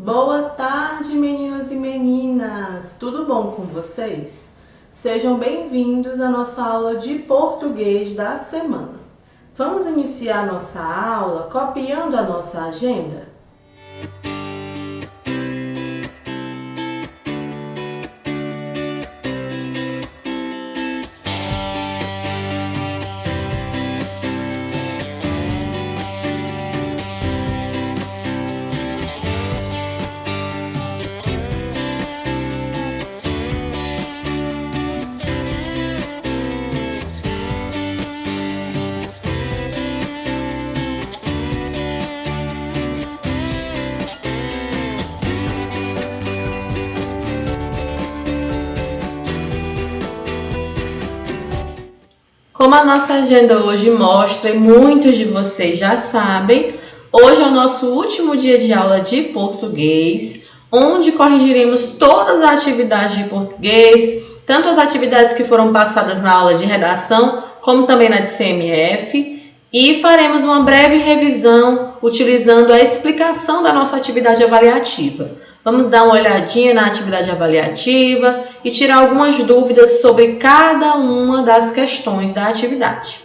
Boa tarde, meninos e meninas! Tudo bom com vocês? Sejam bem-vindos à nossa aula de português da semana. Vamos iniciar nossa aula copiando a nossa agenda? Como a nossa agenda hoje mostra e muitos de vocês já sabem, hoje é o nosso último dia de aula de português, onde corrigiremos todas as atividades de português, tanto as atividades que foram passadas na aula de redação, como também na de CMF, e faremos uma breve revisão utilizando a explicação da nossa atividade avaliativa. Vamos dar uma olhadinha na atividade avaliativa e tirar algumas dúvidas sobre cada uma das questões da atividade.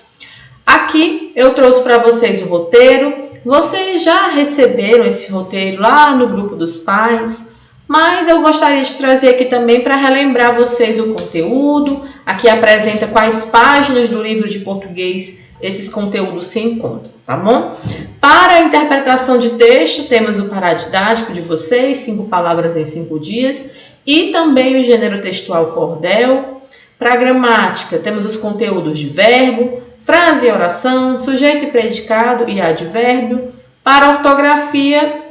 Aqui eu trouxe para vocês o roteiro. Vocês já receberam esse roteiro lá no grupo dos pais, mas eu gostaria de trazer aqui também para relembrar vocês o conteúdo. Aqui apresenta quais páginas do livro de português esses conteúdos se encontram, tá bom? Para a interpretação de texto, temos o paradidático de vocês, 5 palavras em 5 dias, e também o gênero textual cordel. Para a gramática, temos os conteúdos de verbo, frase e oração, sujeito e predicado e advérbio. Para a ortografia,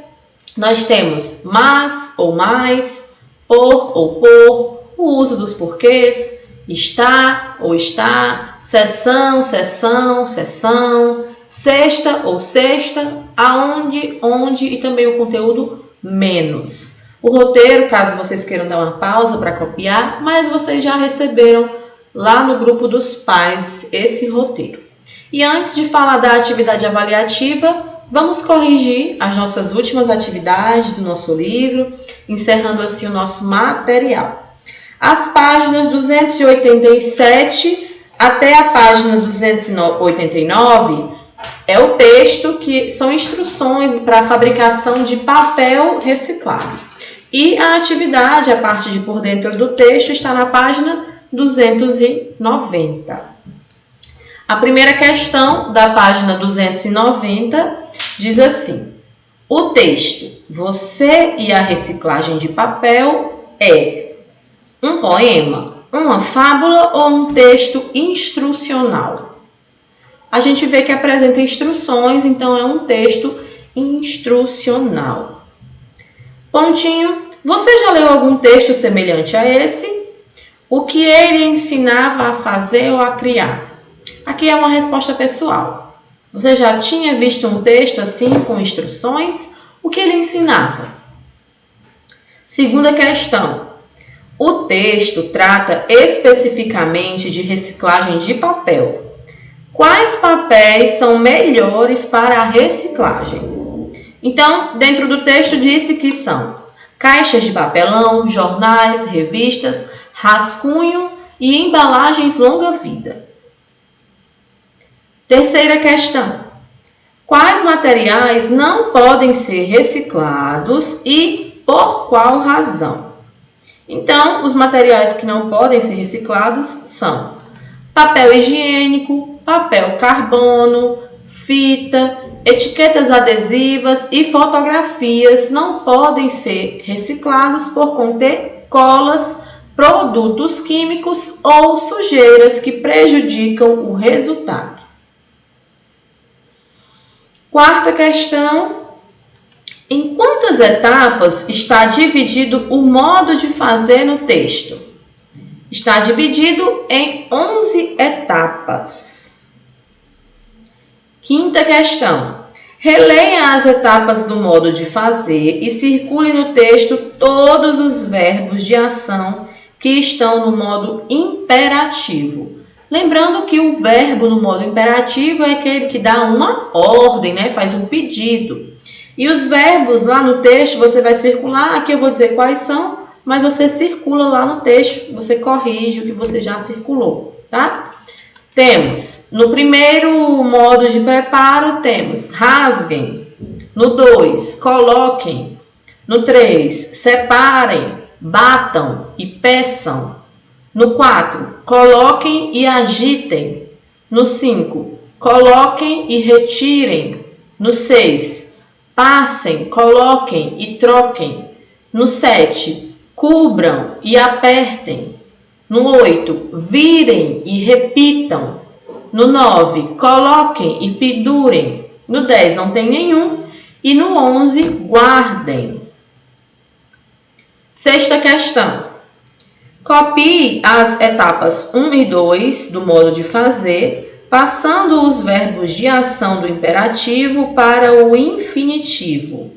nós temos mas ou mais, por ou por, o uso dos porquês, está ou está, seção, sessão, sessão, sexta ou sexta, aonde, onde e também o conteúdo menos. O roteiro, caso vocês queiram dar uma pausa para copiar, mas vocês já receberam lá no grupo dos pais esse roteiro. E antes de falar da atividade avaliativa, vamos corrigir as nossas últimas atividades do nosso livro, encerrando assim o nosso material. As páginas 287 até a página 289 é o texto que são instruções para a fabricação de papel reciclado. E a atividade, a parte de por dentro do texto, está na página 290. A primeira questão da página 290 diz assim: o texto Você e a reciclagem de papel é um poema, uma fábula ou um texto instrucional? A gente vê que apresenta instruções, então é um texto instrucional. Pontinho. Você já leu algum texto semelhante a esse? O que ele ensinava a fazer ou a criar? Aqui é uma resposta pessoal. Você já tinha visto um texto assim com instruções? O que ele ensinava? Segunda questão. O texto trata especificamente de reciclagem de papel. Quais papéis são melhores para a reciclagem? Então, dentro do texto disse que são caixas de papelão, jornais, revistas, rascunho e embalagens longa-vida. Terceira questão. Quais materiais não podem ser reciclados e por qual razão? Então, os materiais que não podem ser reciclados são papel higiênico, papel carbono, fita, etiquetas adesivas e fotografias não podem ser reciclados por conter colas, produtos químicos ou sujeiras que prejudicam o resultado. Quarta questão. Em quantas etapas está dividido o modo de fazer no texto? Está dividido em 11 etapas. Quinta questão. Releia as etapas do modo de fazer e circule no texto todos os verbos de ação que estão no modo imperativo. Lembrando que o verbo no modo imperativo é aquele que dá uma ordem, né? Faz um pedido. E os verbos lá no texto você vai circular, aqui eu vou dizer quais são, mas você circula lá no texto, você corrige o que você já circulou, tá? Temos, no primeiro modo de preparo, temos rasguem. No 2, coloquem. No 3, separem, batam e peçam. No 4, coloquem e agitem. No 5, coloquem e retirem. No 6, passem, coloquem e troquem. No 7, cubram e apertem. No 8, virem e repitam. No 9, coloquem e pendurem. No 10, não tem nenhum. E no 11, guardem. Sexta questão. Copie as etapas 1 e 2 do modo de fazer, passando os verbos de ação do imperativo para o infinitivo.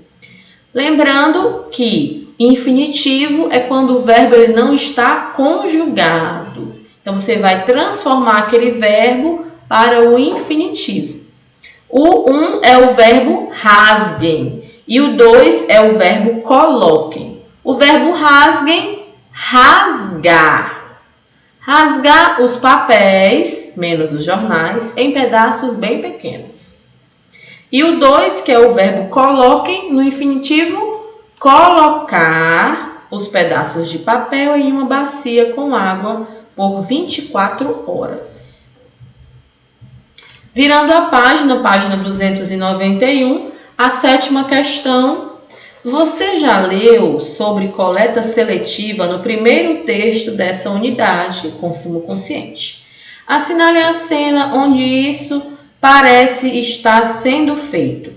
Lembrando que infinitivo é quando o verbo ele não está conjugado. Então, você vai transformar aquele verbo para o infinitivo. O 1 é o verbo rasguem e o 2 é o verbo coloquem. O verbo rasguem, rasgar. Rasgar os papéis, menos os jornais, em pedaços bem pequenos. E o 2, que é o verbo coloquem, no infinitivo, colocar os pedaços de papel em uma bacia com água por 24 horas. Virando a página 291, a sétima questão. Você já leu sobre coleta seletiva no primeiro texto dessa unidade, consumo consciente. Assinale a cena onde isso parece estar sendo feito.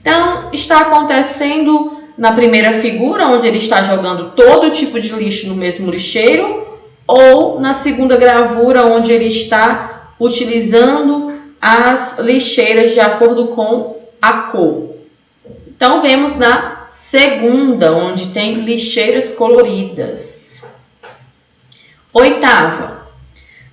Então, está acontecendo na primeira figura, onde ele está jogando todo tipo de lixo no mesmo lixeiro, ou na segunda gravura, onde ele está utilizando as lixeiras de acordo com a cor. Então, vemos na segunda, onde tem lixeiras coloridas. Oitava.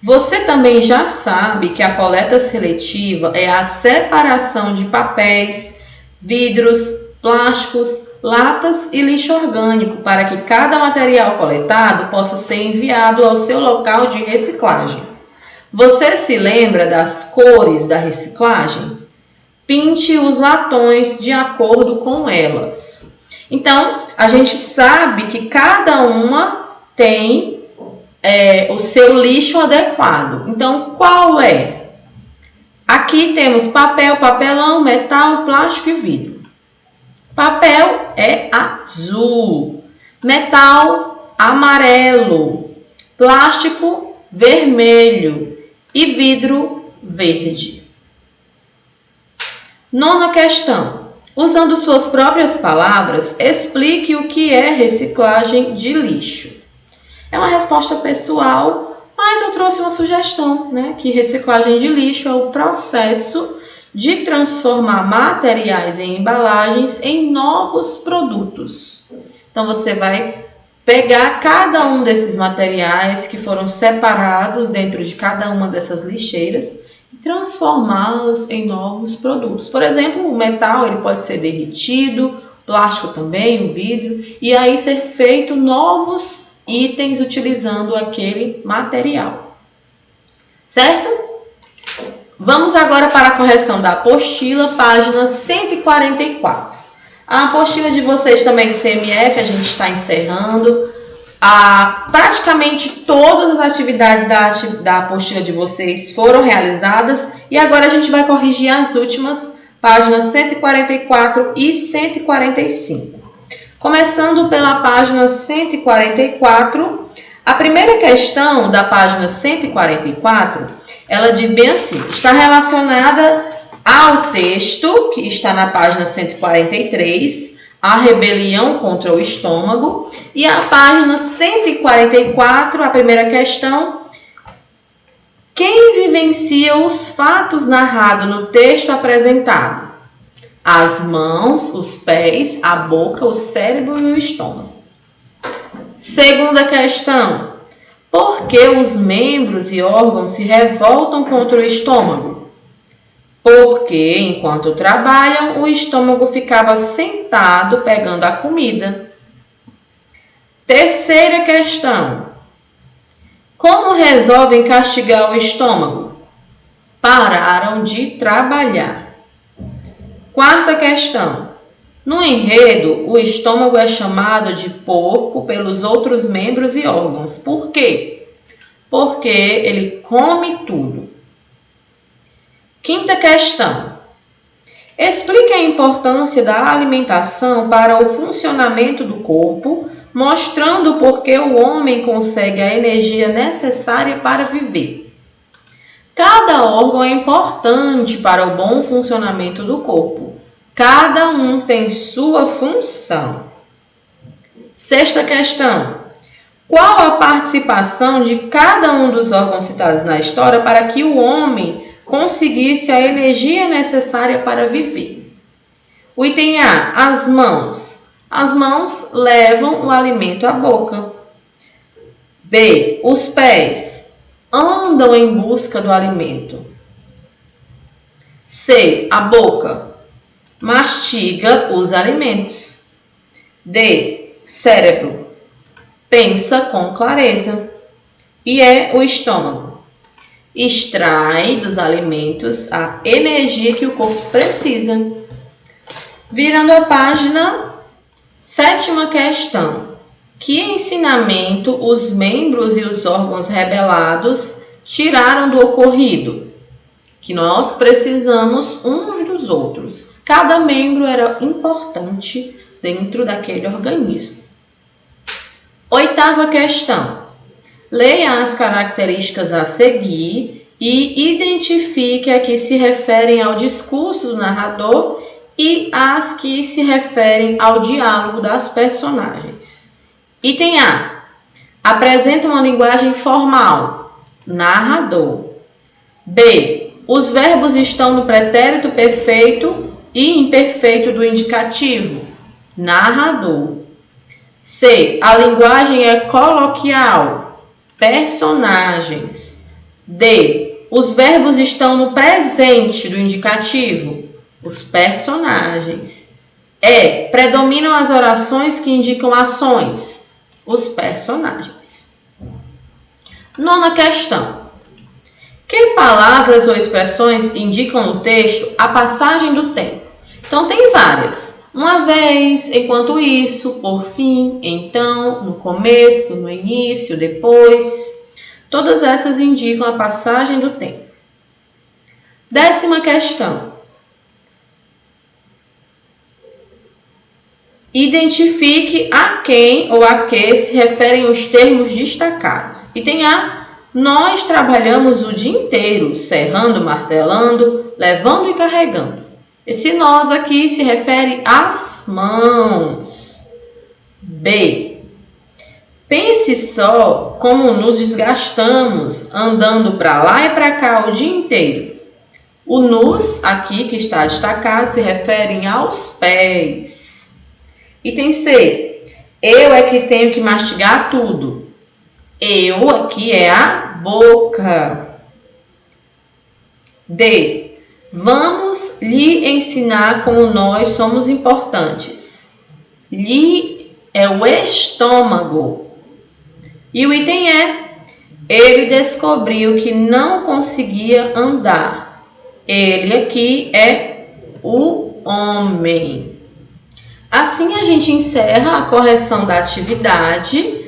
Você também já sabe que a coleta seletiva é a separação de papéis, vidros, plásticos, latas e lixo orgânico para que cada material coletado possa ser enviado ao seu local de reciclagem. Você se lembra das cores da reciclagem? Pinte os latões de acordo com elas. Então, a gente sabe que cada uma tem o seu lixo adequado. Então, qual é? Aqui temos papel, papelão, metal, plástico e vidro. Papel é azul, metal amarelo, plástico vermelho e vidro verde. Nona questão. Usando suas próprias palavras, explique o que é reciclagem de lixo. É uma resposta pessoal, mas eu trouxe uma sugestão, né? Que reciclagem de lixo é o processo de transformar materiais em embalagens em novos produtos. Então, você vai pegar cada um desses materiais que foram separados dentro de cada uma dessas lixeiras e transformá-los em novos produtos. Por exemplo, o metal ele pode ser derretido, plástico também, o vidro, e aí ser feito novos itens utilizando aquele material. Certo? Vamos agora para a correção da apostila, página 144. A apostila de vocês também de CMF, a gente está encerrando. Praticamente todas as atividades da apostila de vocês foram realizadas e agora a gente vai corrigir as últimas, páginas 144 e 145. Começando pela página 144, a primeira questão da página 144, ela diz bem assim, está relacionada ao texto que está na página 143, a rebelião contra o estômago, e a página 144, a primeira questão, quem vivencia os fatos narrados no texto apresentado? As mãos, os pés, a boca, o cérebro e o estômago. Segunda questão, por que os membros e órgãos se revoltam contra o estômago? Porque, enquanto trabalham, o estômago ficava sentado pegando a comida. Terceira questão. Como resolvem castigar o estômago? Pararam de trabalhar. Quarta questão. No enredo, o estômago é chamado de porco pelos outros membros e órgãos. Por quê? Porque ele come tudo. Quinta questão. Explique a importância da alimentação para o funcionamento do corpo, mostrando por que o homem consegue a energia necessária para viver. Cada órgão é importante para o bom funcionamento do corpo. Cada um tem sua função. Sexta questão. Qual a participação de cada um dos órgãos citados na história para que o homem conseguisse a energia necessária para viver? O item A, as mãos. As mãos levam o alimento à boca. B, os pés andam em busca do alimento. C, a boca mastiga os alimentos. D, cérebro pensa com clareza. E é o estômago. Extrai dos alimentos a energia que o corpo precisa. Virando a página, sétima questão. Que ensinamento os membros e os órgãos rebelados tiraram do ocorrido? Que nós precisamos uns dos outros. Cada membro era importante dentro daquele organismo. Oitava questão. Leia as características a seguir e identifique a que se referem ao discurso do narrador e as que se referem ao diálogo das personagens. Item A. Apresenta uma linguagem formal. Narrador. B. Os verbos estão no pretérito perfeito e imperfeito do indicativo. Narrador. C. A linguagem é coloquial. Personagens. D. Os verbos estão no presente do indicativo. Os personagens. E. Predominam as orações que indicam ações. Os personagens. Nona questão. Que palavras ou expressões indicam no texto a passagem do tempo? Então, tem várias. Uma vez, enquanto isso, por fim, então, no começo, no início, depois. Todas essas indicam a passagem do tempo. 10ª questão. Identifique a quem ou a que se referem os termos destacados. Item A. Nós trabalhamos o dia inteiro, serrando, martelando, levando e carregando. Esse nós aqui se refere às mãos. B. Pense só como nos desgastamos andando para lá e para cá o dia inteiro. O nos aqui que está destacado se refere aos pés. Item C. Eu é que tenho que mastigar tudo. Eu aqui é a boca. D. Vamos lhe ensinar como nós somos importantes. Lhe é o estômago. E o item E. Ele descobriu que não conseguia andar. Ele aqui é o homem. Assim a gente encerra a correção da atividade.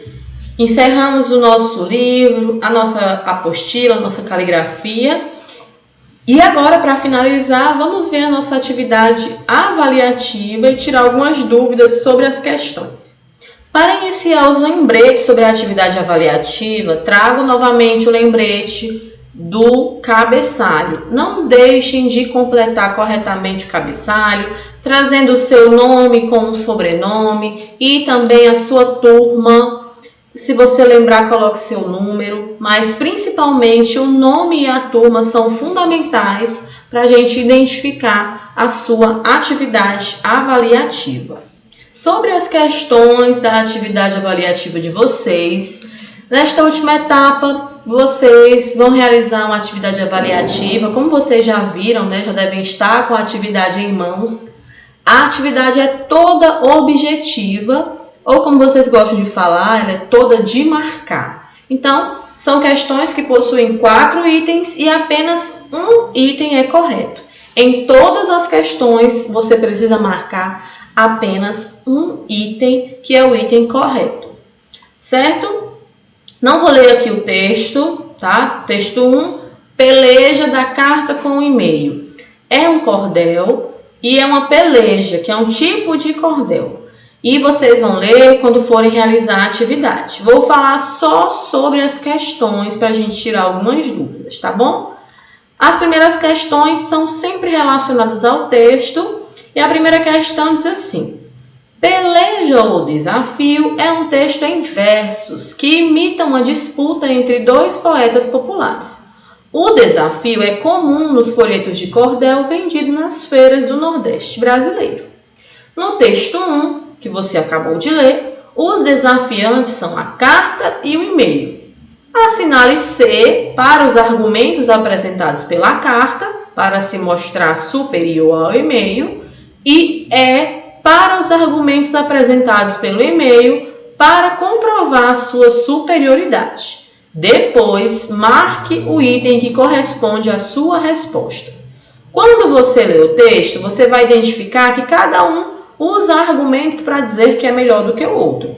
Encerramos o nosso livro, a nossa apostila, a nossa caligrafia. E agora, para finalizar, vamos ver a nossa atividade avaliativa e tirar algumas dúvidas sobre as questões. Para iniciar os lembretes sobre a atividade avaliativa, trago novamente o lembrete do cabeçalho. Não deixem de completar corretamente o cabeçalho, trazendo o seu nome com o sobrenome e também a sua turma. Se você lembrar, coloque seu número, mas principalmente o nome e a turma são fundamentais para a gente identificar a sua atividade avaliativa. Sobre as questões da atividade avaliativa de vocês, nesta última etapa, vocês vão realizar uma atividade avaliativa. Como vocês já viram, né, já devem estar com a atividade em mãos. A atividade é toda objetiva, ou como vocês gostam de falar, ela é toda de marcar. Então, são questões que possuem 4 itens e apenas um item é correto. Em todas as questões, você precisa marcar apenas um item, que é o item correto. Certo? Não vou ler aqui o texto, tá? Texto 1, peleja da carta com o e-mail. É um cordel e é uma peleja, que é um tipo de cordel. E vocês vão ler quando forem realizar a atividade. Vou falar só sobre as questões para a gente tirar algumas dúvidas, tá bom? As primeiras questões são sempre relacionadas ao texto. E a primeira questão diz assim: peleja ou desafio é um texto em versos que imita uma disputa entre 2 poetas populares. O desafio é comum nos folhetos de cordel vendidos nas feiras do Nordeste brasileiro. No texto 1, que você acabou de ler, os desafiantes são a carta e o e-mail. Assinale C para os argumentos apresentados pela carta, para se mostrar superior ao e-mail, e E para os argumentos apresentados pelo e-mail, para comprovar sua superioridade. Depois, marque o item que corresponde à sua resposta. Quando você lê o texto, você vai identificar que cada um usa argumentos para dizer que é melhor do que o outro.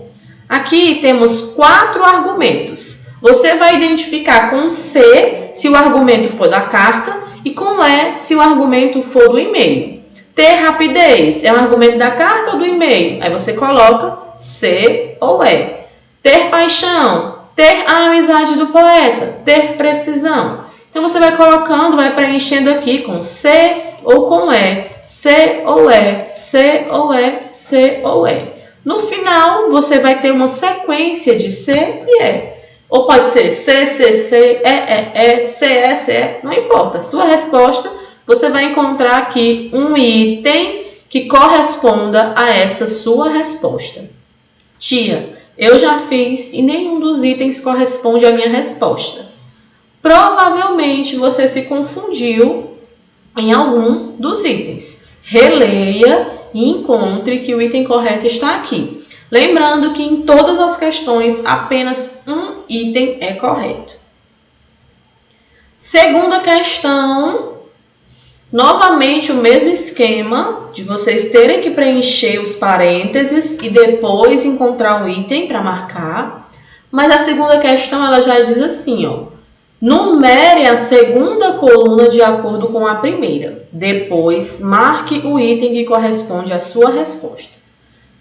Aqui temos 4 argumentos. Você vai identificar com C se o argumento for da carta e com E se o argumento for do e-mail. Ter rapidez é um argumento da carta ou do e-mail? Aí você coloca C ou E. Ter paixão, ter a amizade do poeta, ter precisão. Então você vai colocando, vai preenchendo aqui com C ou com E, C ou E, C ou E, C ou E. No final, você vai ter uma sequência de C e E. Ou pode ser C, C, C, E, C, E, C, E, não importa. Sua resposta, você vai encontrar aqui um item que corresponda a essa sua resposta. Tia, eu já fiz e nenhum dos itens corresponde à minha resposta. Provavelmente você se confundiu em algum dos itens. Releia e encontre que o item correto está aqui. Lembrando que em todas as questões apenas um item é correto. Segunda questão. Novamente o mesmo esquema de vocês terem que preencher os parênteses e depois encontrar um item para marcar. Mas a segunda questão ela já diz assim, ó. Numere a segunda coluna de acordo com a primeira. Depois marque o item que corresponde à sua resposta.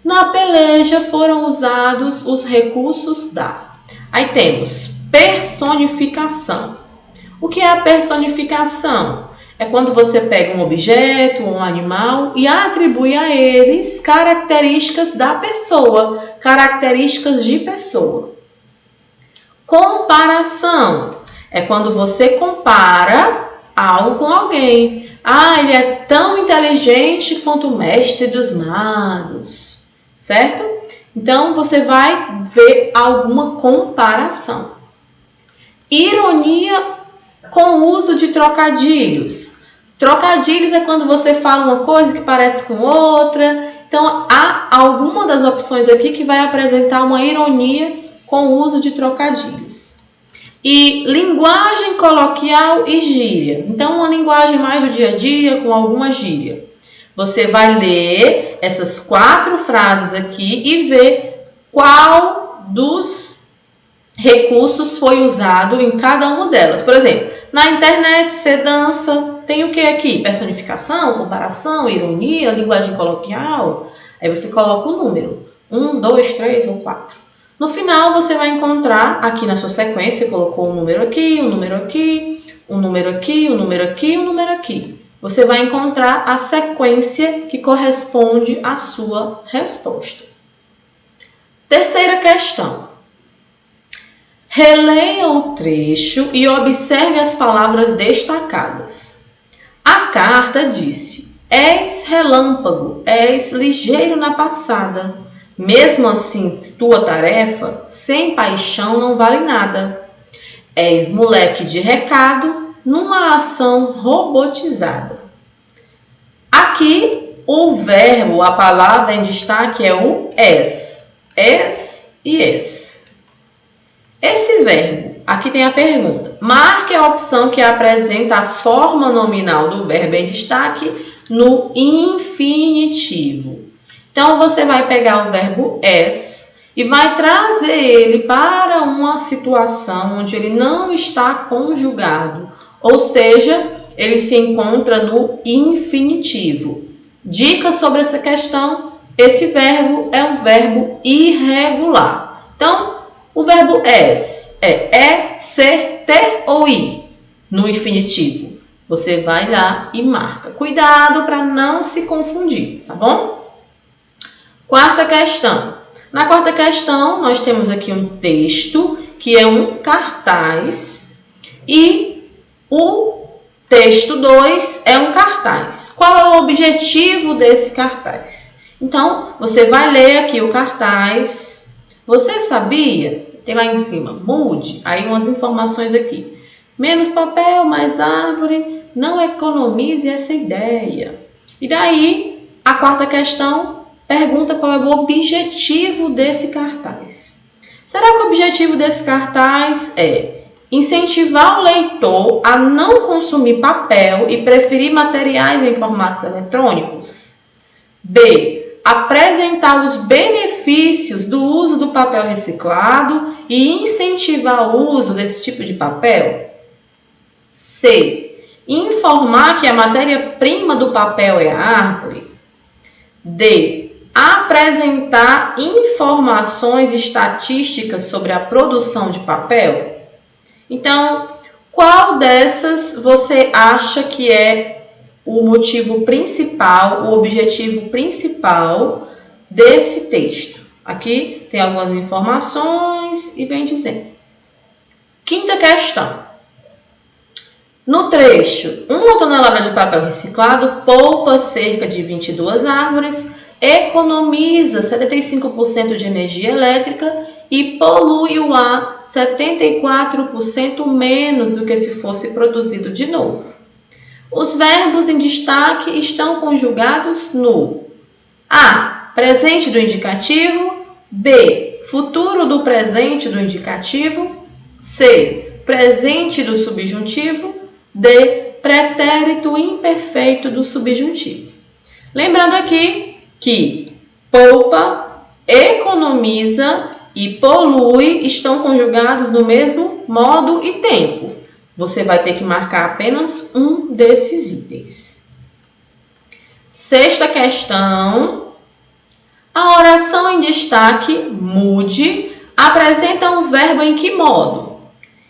Na peleja foram usados os recursos da. Aí temos personificação. O que é a personificação? É quando você pega um objeto ou um animal e atribui a eles características da pessoa, características de pessoa. Comparação é quando você compara algo com alguém. Ah, ele é tão inteligente quanto o mestre dos magos, certo? Então, você vai ver alguma comparação. Ironia com o uso de trocadilhos. Trocadilhos é quando você fala uma coisa que parece com outra. Então, há alguma das opções aqui que vai apresentar uma ironia com o uso de trocadilhos. E linguagem coloquial e gíria. Então, uma linguagem mais do dia a dia com alguma gíria. Você vai ler essas 4 frases aqui e ver qual dos recursos foi usado em cada uma delas. Por exemplo, na internet você dança, tem o que aqui? Personificação, comparação, ironia, linguagem coloquial. Aí você coloca o número, 1, 2, 3 ou 4. No final você vai encontrar aqui na sua sequência, você colocou um número aqui, um número aqui, um número aqui, um número aqui, um número aqui. Você vai encontrar a sequência que corresponde à sua resposta. Terceira questão. Releia o trecho e observe as palavras destacadas. A carta disse: és relâmpago, és ligeiro na passada. Mesmo assim, tua tarefa, sem paixão, não vale nada. És moleque de recado numa ação robotizada. Aqui, o verbo, a palavra em destaque é o és. És e és. Esse verbo, aqui tem a pergunta. Marque a opção que apresenta a forma nominal do verbo em destaque no infinitivo. Então, você vai pegar o verbo és e vai trazer ele para uma situação onde ele não está conjugado, ou seja, ele se encontra no infinitivo. Dicas sobre essa questão: esse verbo é um verbo irregular. Então, o verbo és é, ser, ter ou ir no infinitivo. Você vai lá e marca. Cuidado para não se confundir, tá bom? Quarta questão. Na quarta questão, nós temos aqui um texto que é um cartaz e o texto 2 é um cartaz. Qual é o objetivo desse cartaz? Então, você vai ler aqui o cartaz. Você sabia? Tem lá em cima, mude. Aí umas informações aqui. Menos papel, mais árvore. Não economize essa ideia. E daí, a quarta questão pergunta qual é o objetivo desse cartaz. Será que o objetivo desse cartaz é incentivar o leitor a não consumir papel e preferir materiais em formatos eletrônicos? B. Apresentar os benefícios do uso do papel reciclado e incentivar o uso desse tipo de papel? C. Informar que a matéria-prima do papel é a árvore? D. Apresentar informações estatísticas sobre a produção de papel? Então, qual dessas você acha que é o motivo principal, o objetivo principal desse texto? Aqui tem algumas informações e vem dizendo. Quinta questão. No trecho, 1 tonelada de papel reciclado poupa cerca de 22 árvores, economiza 75% de energia elétrica e polui o ar 74% menos do que se fosse produzido de novo. Os verbos em destaque estão conjugados no A. Presente do indicativo. B. Futuro do presente do indicativo. C. Presente do subjuntivo. D. Pretérito imperfeito do subjuntivo. Lembrando aqui que poupa, economiza e polui estão conjugados no mesmo modo e tempo. Você vai ter que marcar apenas um desses itens. Sexta questão. A oração em destaque, mude, apresenta um verbo em que modo?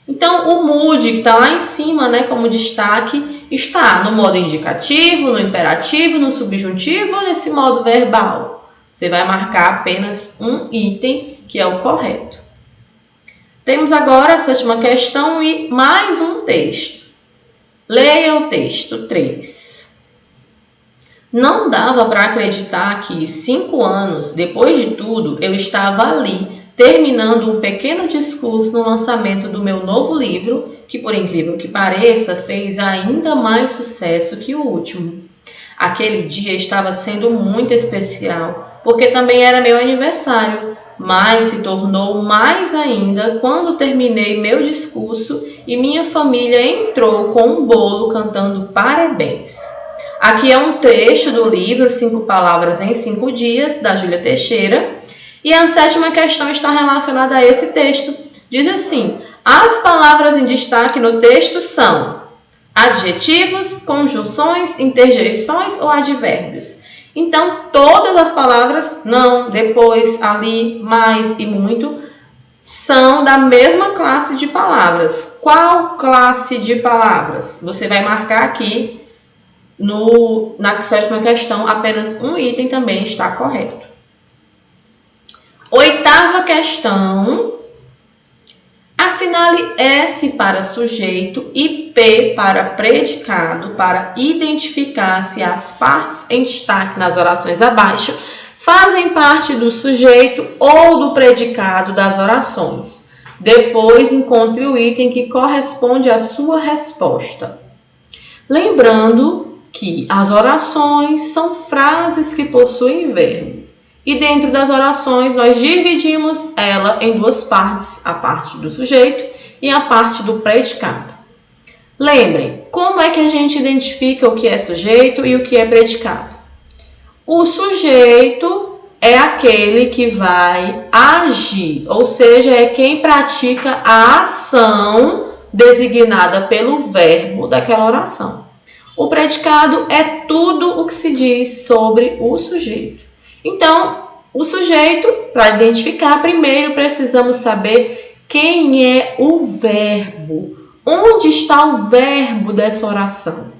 Então, o mude, que está lá em cima, né, como destaque, está no modo indicativo, no imperativo, no subjuntivo ou nesse modo verbal? Você vai marcar apenas um item, que é o correto. Temos agora a sétima questão e mais um texto. Leia o texto 3. Não dava para acreditar que 5 anos depois de tudo eu estava ali, terminando um pequeno discurso no lançamento do meu novo livro, que, por incrível que pareça, fez ainda mais sucesso que o último. Aquele dia estava sendo muito especial, porque também era meu aniversário, mas se tornou mais ainda quando terminei meu discurso e minha família entrou com um bolo cantando parabéns. Aqui é um trecho do livro 5 Palavras em 5 Dias, da Júlia Teixeira, e a sétima questão está relacionada a esse texto. Diz assim: as palavras em destaque no texto são adjetivos, conjunções, interjeições ou advérbios. Então, todas as palavras não, depois, ali, mais e muito são da mesma classe de palavras. Qual classe de palavras? Você vai marcar aqui na sétima questão, apenas um item também está correto. Oitava questão. Assinale S para sujeito e P para predicado para identificar se as partes em destaque nas orações abaixo fazem parte do sujeito ou do predicado das orações. Depois, encontre o item que corresponde à sua resposta. Lembrando que as orações são frases que possuem verbo. E dentro das orações, nós dividimos ela em duas partes, a parte do sujeito e a parte do predicado. Lembrem, como é que a gente identifica o que é sujeito e o que é predicado? O sujeito é aquele que vai agir, ou seja, é quem pratica a ação designada pelo verbo daquela oração. O predicado é tudo o que se diz sobre o sujeito. Então, o sujeito, para identificar, primeiro precisamos saber quem é o verbo. Onde está o verbo dessa oração?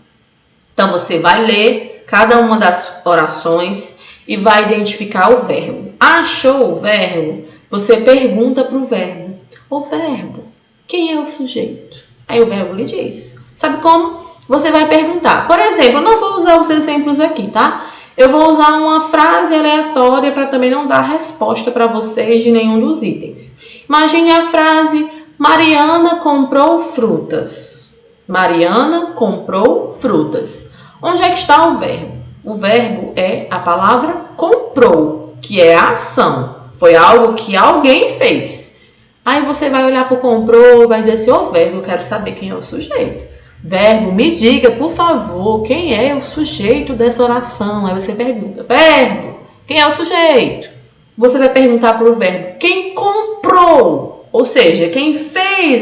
Então, você vai ler cada uma das orações e vai identificar o verbo. Achou o verbo? Você pergunta para o verbo. O verbo, quem é o sujeito? Aí o verbo lhe diz. Sabe como? Você vai perguntar. Por exemplo, eu não vou usar os exemplos aqui, tá? Eu vou usar uma frase aleatória para também não dar resposta para vocês de nenhum dos itens. Imagine a frase: Mariana comprou frutas. Mariana comprou frutas. Onde é que está o verbo? O verbo é a palavra comprou, que é a ação. Foi algo que alguém fez. Aí você vai olhar para o comprou e vai dizer assim: ô verbo, eu quero saber quem é o sujeito. Verbo, me diga, por favor, quem é o sujeito dessa oração? Aí você pergunta: verbo, quem é o sujeito? Você vai perguntar para o verbo: quem comprou? Ou seja, quem fez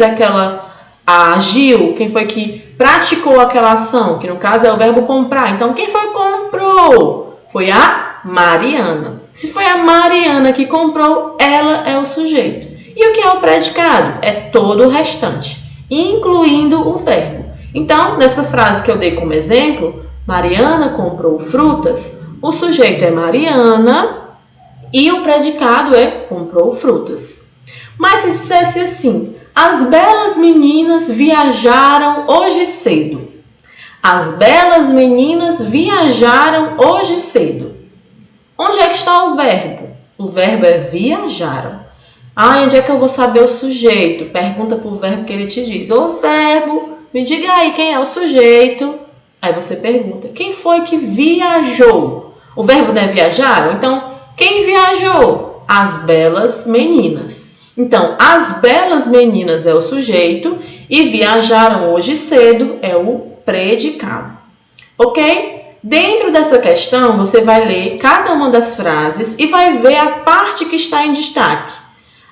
agiu, quem foi que praticou aquela ação, que no caso é o verbo comprar. Então, quem foi que comprou? Foi a Mariana. Se foi a Mariana que comprou, ela é o sujeito. E o que é o predicado? É todo o restante, incluindo o verbo. Então, nessa frase que eu dei como exemplo, Mariana comprou frutas, o sujeito é Mariana e o predicado é comprou frutas. Mas se dissesse assim: as belas meninas viajaram hoje cedo. As belas meninas viajaram hoje cedo. Onde é que está o verbo? O verbo é viajaram. Onde é que eu vou saber o sujeito? Pergunta para o verbo que ele te diz: ô verbo, me diga aí quem é o sujeito. Aí você pergunta: quem foi que viajou? O verbo não é viajaram? Então, quem viajou? As belas meninas. Então, as belas meninas é o sujeito e viajaram hoje cedo é o predicado. Ok? Dentro dessa questão, você vai ler cada uma das frases e vai ver a parte que está em destaque.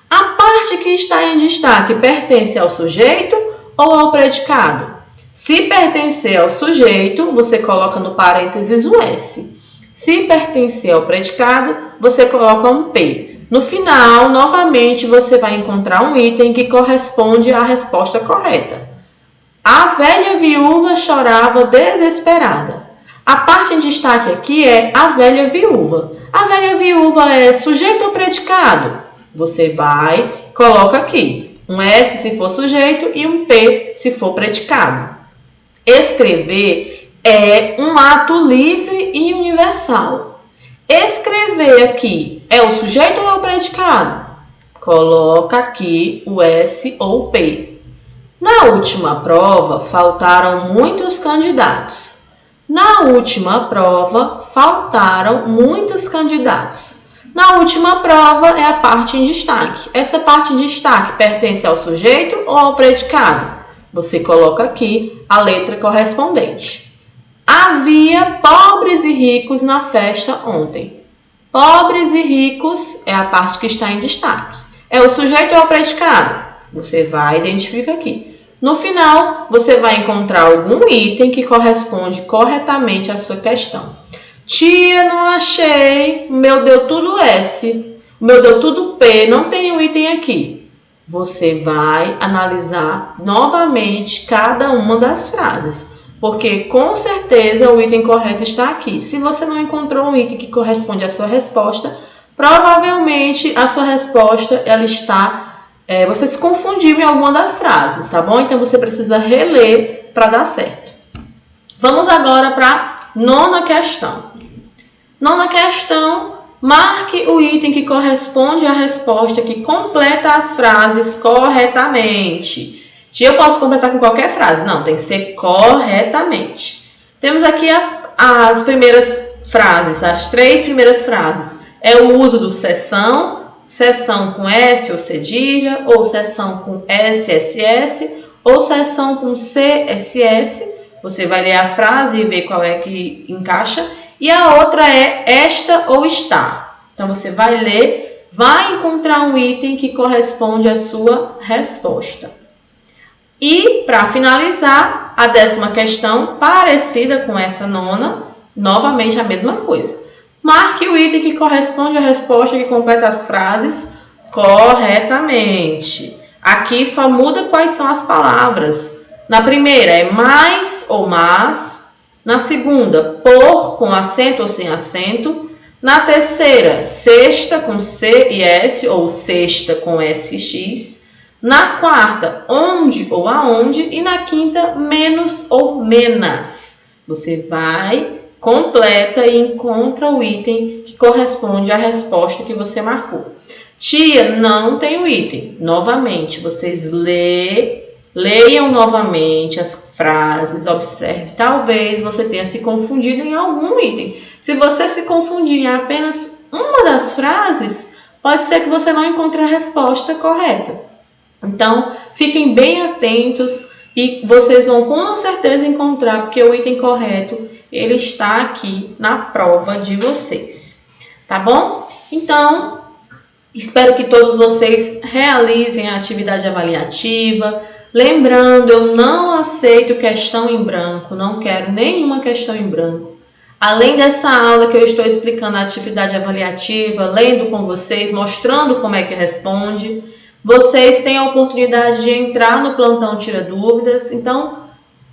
A parte que está em destaque pertence ao sujeito ou ao predicado? Se pertencer ao sujeito, você coloca no parênteses um S. Se pertencer ao predicado, você coloca um P. No final, novamente, você vai encontrar um item que corresponde à resposta correta. A velha viúva chorava desesperada. A parte em destaque aqui é a velha viúva. A velha viúva é sujeito ou predicado? Você vai, coloca aqui um S se for sujeito e um P se for predicado. Escrever é um ato livre e universal. Escrever aqui é o sujeito ou é o predicado? Coloca aqui o S ou o P. Na última prova, faltaram muitos candidatos. Na última prova, faltaram muitos candidatos. Na última prova é a parte em destaque. Essa parte em destaque pertence ao sujeito ou ao predicado? Você coloca aqui a letra correspondente. Havia pobres e ricos na festa ontem. Pobres e ricos é a parte que está em destaque. É o sujeito ou é o predicado? Você vai identificar aqui. No final, você vai encontrar algum item que corresponde corretamente à sua questão. Tia, não achei. O meu deu tudo S. O meu deu tudo P. Não tem um item aqui. Você vai analisar novamente cada uma das frases. Porque com certeza o item correto está aqui. Se você não encontrou um item que corresponde à sua resposta, provavelmente a sua resposta ela está... você se confundiu em alguma das frases, tá bom? Então você precisa reler para dar certo. Vamos agora para a nona questão. Nona questão Marque o item que corresponde à resposta que completa as frases corretamente. Tia, eu posso completar com qualquer frase? Não, tem que ser corretamente. Temos aqui as primeiras frases, as 3 primeiras frases. É o uso do seção, seção com S ou cedilha, ou seção com SSS, ou seção com CSS. Você vai ler a frase e ver qual é que encaixa. E a outra é esta ou está. Então, você vai ler, vai encontrar um item que corresponde à sua resposta. E, para finalizar, a 10ª questão, parecida com essa 9ª, novamente a mesma coisa. Marque o item que corresponde à resposta que completa as frases corretamente. Aqui só muda quais são as palavras. Na primeira é mais ou mas. Na segunda, por com acento ou sem acento. Na terceira, sexta com C e S ou sexta com SX. Na quarta, onde ou aonde. E na quinta, menos ou menos. Você vai, completa e encontra o item que corresponde à resposta que você marcou. Tia, não tem o item. Novamente, vocês leiam novamente as frases, observe. Talvez você tenha se confundido em algum item. Se você se confundir em apenas uma das frases, pode ser que você não encontre a resposta correta. Então, fiquem bem atentos e vocês vão com certeza encontrar, porque o item correto, ele está aqui na prova de vocês. Tá bom? Então, espero que todos vocês realizem a atividade avaliativa. Lembrando, eu não aceito questão em branco, não quero nenhuma questão em branco. Além dessa aula que eu estou explicando a atividade avaliativa, lendo com vocês, mostrando como é que responde, vocês têm a oportunidade de entrar no plantão Tira Dúvidas. Então,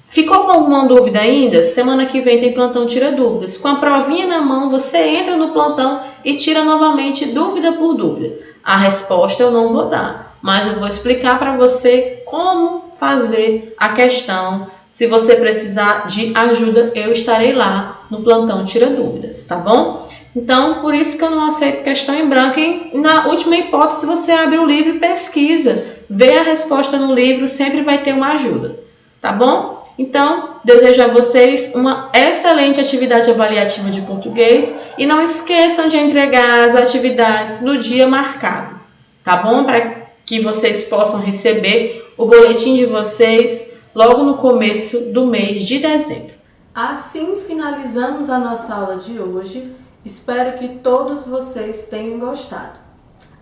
ficou com alguma dúvida ainda? Semana que vem tem plantão Tira Dúvidas. Com a provinha na mão, você entra no plantão e tira novamente dúvida por dúvida. A resposta eu não vou dar, mas eu vou explicar para você como fazer a questão. Se você precisar de ajuda, eu estarei lá no plantão Tira Dúvidas, tá bom? Então, por isso que eu não aceito questão em branco. E na última hipótese, você abre o livro e pesquisa. Vê a resposta no livro, sempre vai ter uma ajuda, tá bom? Então, desejo a vocês uma excelente atividade avaliativa de português e não esqueçam de entregar as atividades no dia marcado, tá bom? Para que vocês possam receber o boletim de vocês logo no começo do mês de dezembro. Assim finalizamos a nossa aula de hoje. Espero que todos vocês tenham gostado.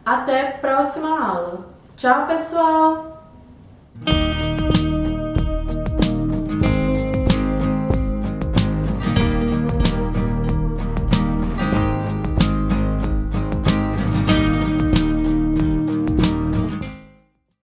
Até a próxima aula. Tchau, pessoal!